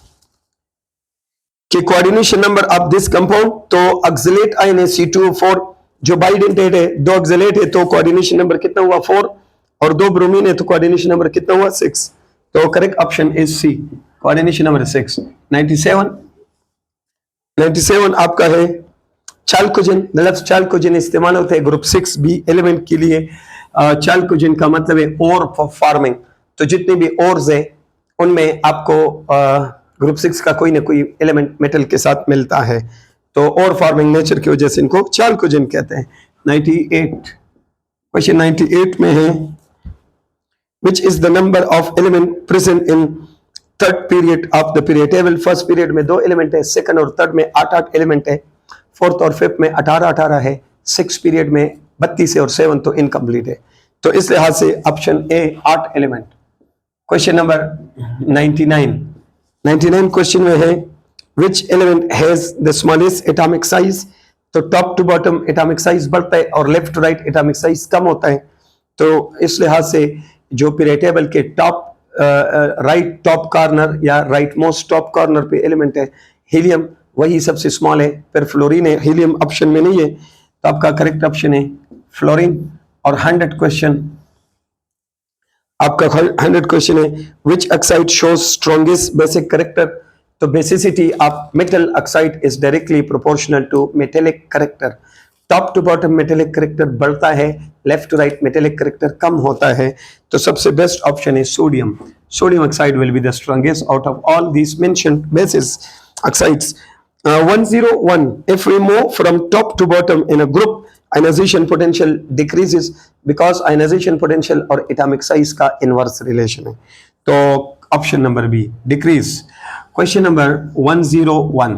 Speaker 1: कि coordination number of this compound, तो ऑक्सलेट आयन है C2O4 जो बाइडेंटेड है, 2 ऑक्सलेट है तो कोऑर्डिनेशन नंबर कितना हुआ 4, और 2 ब्रोमीन है तो कोऑर्डिनेशन नंबर कितना हुआ 6। तो correct option is C, coordination number 6। 97 आपका है चाल्कोजेन। लफ्ज चाल्कोजेन इस्तेमाल होते हैं ग्रुप 6B एलिमेंट के लिए। चाल्कोजेन का मतलब है ओर फॉर्मिंग, तो जितने भी ओर्स हैं उनमें आपको ग्रुप 6 का कोई ना कोई एलिमेंट मेटल के साथ मिलता है, तो ओर फॉर्मिंग नेचर की वजह से इनको चाल्कोजेन कहते हैं। 98 क्वेश्चन 98 में है which is the number of element present in third period of the period table। First period में 2 एलिमेंट है, सेकंड और थर्ड में 8 एलिमेंट है, फोर्थ और फिफ्थ में 18 है, सिक्स पीरियड में 32 है और 7 तो इनकम्प्लीट है। तो इस लिहाज से option A 8 element. Question number 99 question में है which element has the smallest atomic size। तो top to bottom atomic size बढ़ता है और left to right atomic size कम होता है। तो इस लिहाज से जो पीरियड टेबल के टॉप राइट टॉप कॉर्नर या राइट मोस्ट टॉप कॉर्नर पे एलिमेंट है हीलियम, वही सबसे स्मॉल है, फिर फ्लोरीन है, हीलियम ऑप्शन में नहीं है, तो आपका करेक्ट ऑप्शन है फ्लोरीन। और 100 क्वेश्चन आपका 100 क्वेश्चन है which oxide shows strongest basic character. तो basicity of metal oxide is directly proportional to metallic character. Top to bottom metallic character बढ़ता है, left to right metallic character कम होता है। तो सबसे बेस्ट ऑप्शन है sodium. Sodium oxide will be the strongest out of all these mentioned basic oxides. 101 if we move from top to bottom in a group, ionization potential decreases because ionization potential और atomic size का inverse relation है। तो option number B decrease. Question number 101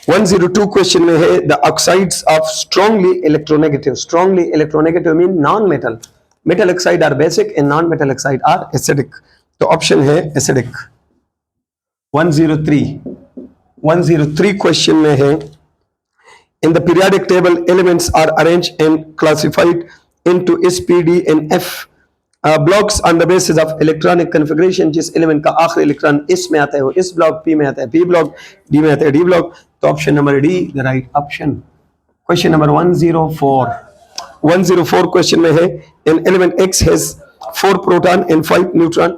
Speaker 1: 102 question में है the oxides of strongly electronegative. Strongly electronegative mean non metal. Metal oxide are basic and non metal oxide are acidic. तो ऑप्शन है एसिडिक। 103 क्वेश्चन में है in the periodic table elements are arranged and classified into S, P, D and F blocks on the basis of electronic configuration. जिस एलिमेंट का आखिरी इलेक्ट्रॉन इस में आता है वो इस ब्लॉक, P में आता है P ब्लॉक, D में आता है D ब्लॉक। तो option number D the right option. Question number 104 question में है in element X has 4 proton and 5 neutron.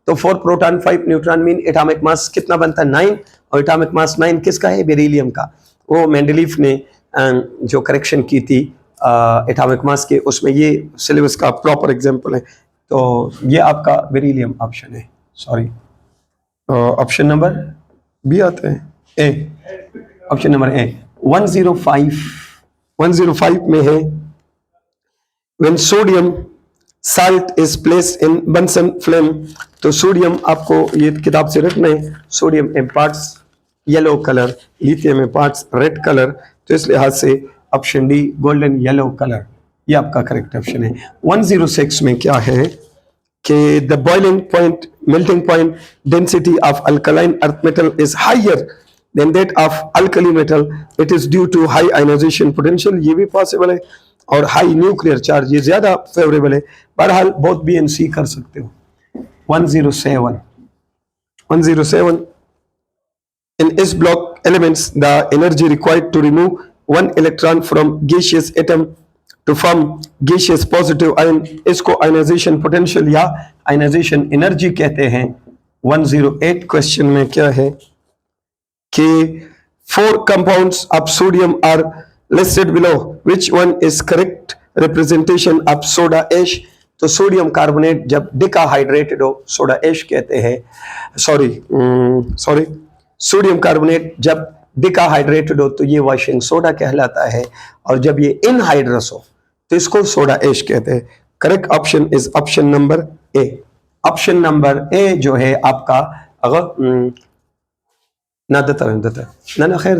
Speaker 1: तो 4 proton 5 neutron mean atomic mass कितना बनता है 9, और एटॉमिक मास 9 किसका है बेरिलियम का। वो मेंडलीफ ने जो करेक्शन की थी एटॉमिक मास के, उसमें ये सिलेबस का प्रॉपर एग्जांपल है। तो ये आपका बेरिलियम ऑप्शन है, सॉरी ऑप्शन नंबर बी आता है ए, ऑप्शन नंबर ए। 105 में है when sodium salt is placed in Bunsen flame. तो सोडियम आपको ये किताब से रखना है, सोडियम इन पार्ट्स येलो कलर, लिथियम इन पार्ट्स रेड कलर। तो इस लिहाज से option D golden yellow colour ये आपका करेक्ट ऑप्शन है। 106 में क्या है कि the boiling point, melting point density of alkaline earth metal is higher than that of alkali metal. It is due to high ionization potential. ये भी possible है, और हाई न्यूक्लियर चार्ज ये ज्यादा फेवरेबल है. बहरहाल बोथ बी एंड सी कर सकते हो. 107 in S block elements, the energy required to remove one electron from gaseous atom to form gaseous positive ion, इसको ionization potential या ionization energy कहते हैं. 108 क्वेश्चन में क्या है कि 4 compounds of sodium are listed below. Which one is correct representation of soda ash? तो सोडियम कार्बोनेट जब डिकाहाइड्रेटेड हो सोडा एश कहते हैं. सॉरी सोडियम कार्बोनेट जब डिकाहाइड्रेटेड हो तो ये वॉशिंग सोडा कहलाता है, और जब ये इनहाइड्रस हो तो इसको सोडा एश कहते हैं. Correct option is option number A. Option number ए जो है आपका, अगर ना देता ना खैर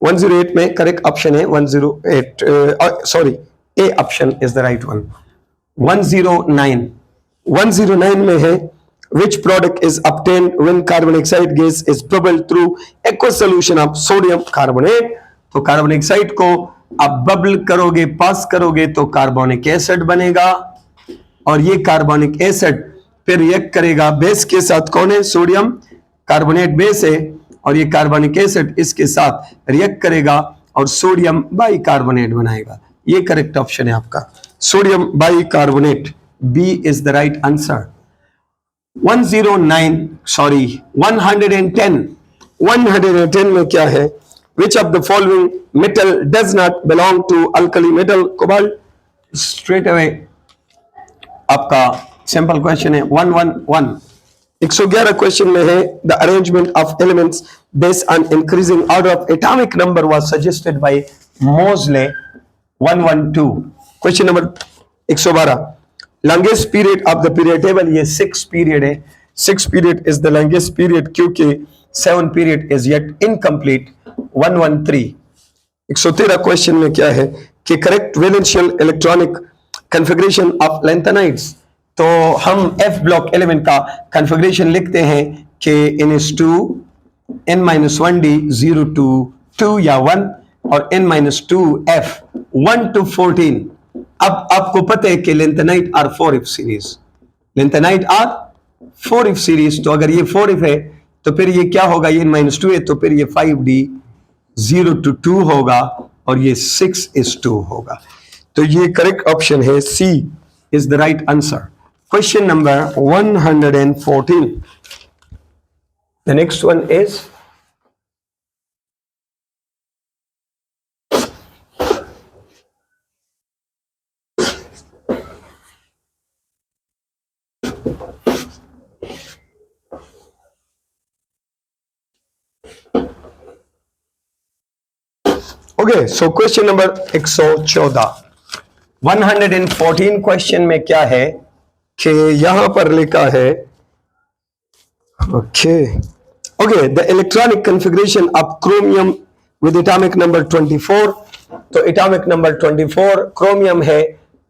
Speaker 1: 108 में करेक्ट ऑप्शन है 108. Sorry, A option is the right one. 109 में है which product is obtained when carbon dioxide gas is bubbled through aqueous solution of sodium carbonate. तो कार्बन डाइऑक्साइड को आप बबल करोगे, पास करोगे तो कार्बोनिक एसिड बनेगा, और ये कार्बोनिक एसिड फिर रिएक्ट करेगा बेस के साथ. कौन है? सोडियम कार्बोनेट बेस है, और ये कार्बोनिक एसिड इसके साथ रिएक्ट करेगा और सोडियम बाइकार्बोनेट बनाएगा. ये करेक्ट ऑप्शन है आपका, sodium bicarbonate. B is the right answer. 110 में क्या है? Which of the following metal does not belong to alkali metal? Cobalt. Straight away आपका सिंपल क्वेश्चन है. 111 क्वेश्चन में है the arrangement of elements based on increasing order of atomic number was suggested by Moseley. 112 question number 112. Longest period of the period table, ये 6 पीरियड है. 6 period is the longest period क्योंकि 7 period is yet incomplete. 113 question में क्या है कि correct वैलेंशियल electronic configuration of lanthanides. तो हम एफ ब्लॉक एलिमेंट का कन्फिगरेशन लिखते हैं कि n2 n-1d 0 to 2 या 1, और n-2 f 1 to 14. अब आपको पता है कि lanthanide are 4f series, lanthanide are 4f series. तो अगर ये 4f है तो फिर ये क्या होगा? ये n-2 है तो फिर ये 5d 0 to 2 होगा, और ये 6s2 होगा. तो ये करेक्ट ऑप्शन है, C is the right answer. Question number 114. The next one is okay. So question number 114. 114 question में क्या है कि यहां पर लिखा है okay the electronic configuration of chromium with atomic number 24. तो एटॉमिक नंबर 24 क्रोमियम है,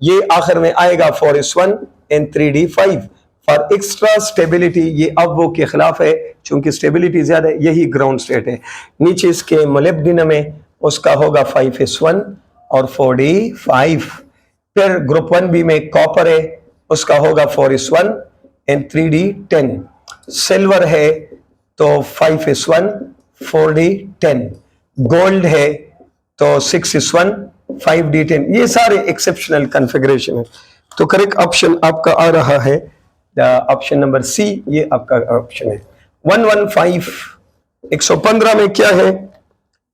Speaker 1: ये आखिर में आएगा 4s1 and 3d5 for extra stability. ये अब वो के खिलाफ है चूंकि स्टेबिलिटी ज्यादा है, यही ग्राउंड स्टेट है. नीचे इसके मोलिब्डेनम में उसका होगा 5s1 और 4d5. फिर ग्रुप 1b में कॉपर है, उसका होगा 4s1 and 3d10. सिल्वर है तो 5s1 4d10. गोल्ड है तो 6s1 5d10. ये सारे एक्सेप्शनल कन्फिगरेशन है. तो करेक्ट ऑप्शन आपका आ रहा है ऑप्शन नंबर सी, ये आपका ऑप्शन है. 115 में क्या है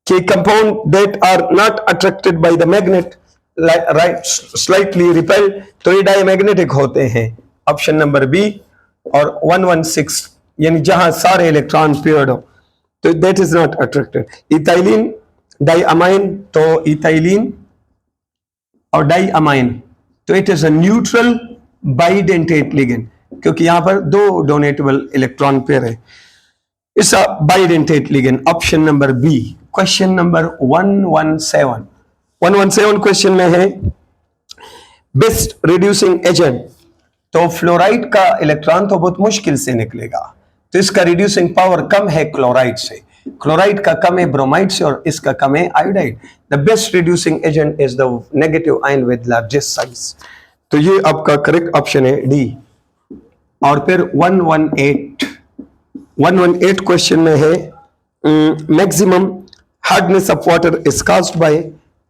Speaker 1: कि compound that are not attracted by the magnet right slightly repel. तो ये डायमैग्नेटिक होते हैं, ऑप्शन नंबर बी. और 116 यानी जहां सारे इलेक्ट्रॉन पेयर्ड हो तो that is not attracted. Ethylene diamine, तो इथाइलिन और डाइअमाइन तो it is a neutral bidentate ligand, क्योंकि यहां पर 2 डोनेटेबल इलेक्ट्रॉन पेयर है. It's a bidentate ligand. Option number B. Question number 117 question में है बेस्ट रिड्यूसिंग एजेंट. तो फ्लोराइड का इलेक्ट्रॉन तो बहुत मुश्किल से निकलेगा, तो इसका रिड्यूसिंग पावर कम है क्लोराइड से, क्लोराइड का कम है ब्रोमाइड से और इसका कम है iodide. The best reducing agent is the negative ion with largest size. तो ये आपका करेक्ट ऑप्शन है डी। और फिर 118 क्वेश्चन में है maximum hardness of water is caused by,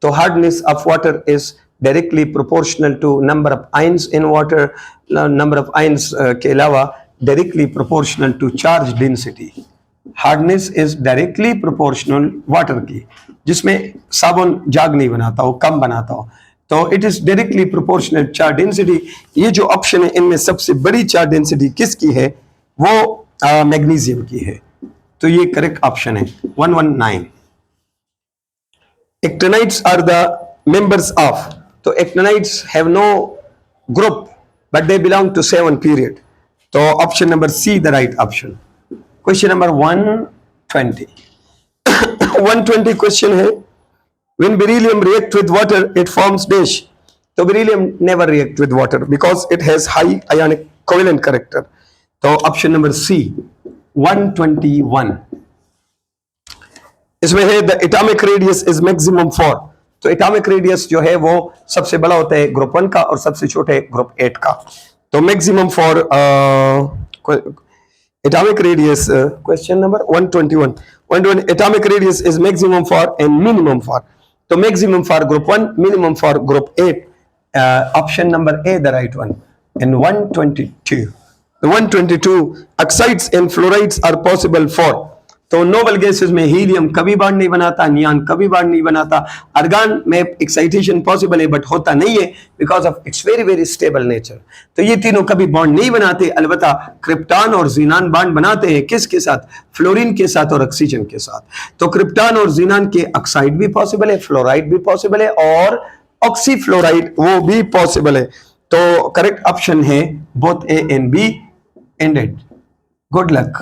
Speaker 1: तो hardness of water is directly proportional to number of ions in water, number of ions के अलावा directly proportional to charge density. Hardness is directly proportional water की, जिसमें साबुन जाग नहीं बनाता हो, कम बनाता हो, तो it is directly proportional charge density. ये जो ऑप्शन है इनमें सबसे बड़ी चार्ज डेंसिटी किसकी है, वो मैग्नीशियम की है, तो ये करेक्ट ऑप्शन है 119। Actinides are the members of, तो actinides have no group but they belong to 7 period, तो option number C the right option. Question number 120 120 question है when beryllium react with water it forms dash, तो beryllium never react with water because it has high ionic covalent character, तो ऑप्शन नंबर सी 121। इसमें है the atomic radius is maximum for, तो एटॉमिक रेडियस जो है वो सबसे बड़ा होता है ग्रुप 1 का और सबसे छोटे ग्रुप 8 का, तो maximum for atomic radius, question number 121 atomic radius is maximum for and minimum for, तो maximum for group 1, minimum for group 8, option number A the right one. In 122 oxides and fluorides are possible for, तो नोबल गैसेस में हीलियम कभी बॉन्ड नहीं बनाता, नियॉन कभी बॉन्ड नहीं बनाता, आर्गन में एक्साइटेशन पॉसिबल है बट होता नहीं है because of its very very stable nature, तो ये तीनों कभी बॉन्ड नहीं बनाते, अलबत्ता क्रिप्टॉन और ज़ीनान बॉन्ड बनाते हैं, किसके साथ, फ्लोरीन के साथ और ऑक्सीजन के साथ, तो क्रिप्टॉन और ज़ीनान के ऑक्साइड भी पॉसिबल है, फ्लोराइड भी पॉसिबल है और ऑक्सीफ्लोराइड वो भी पॉसिबल है, तो करेक्ट ऑप्शन है both A and B ended. Good luck.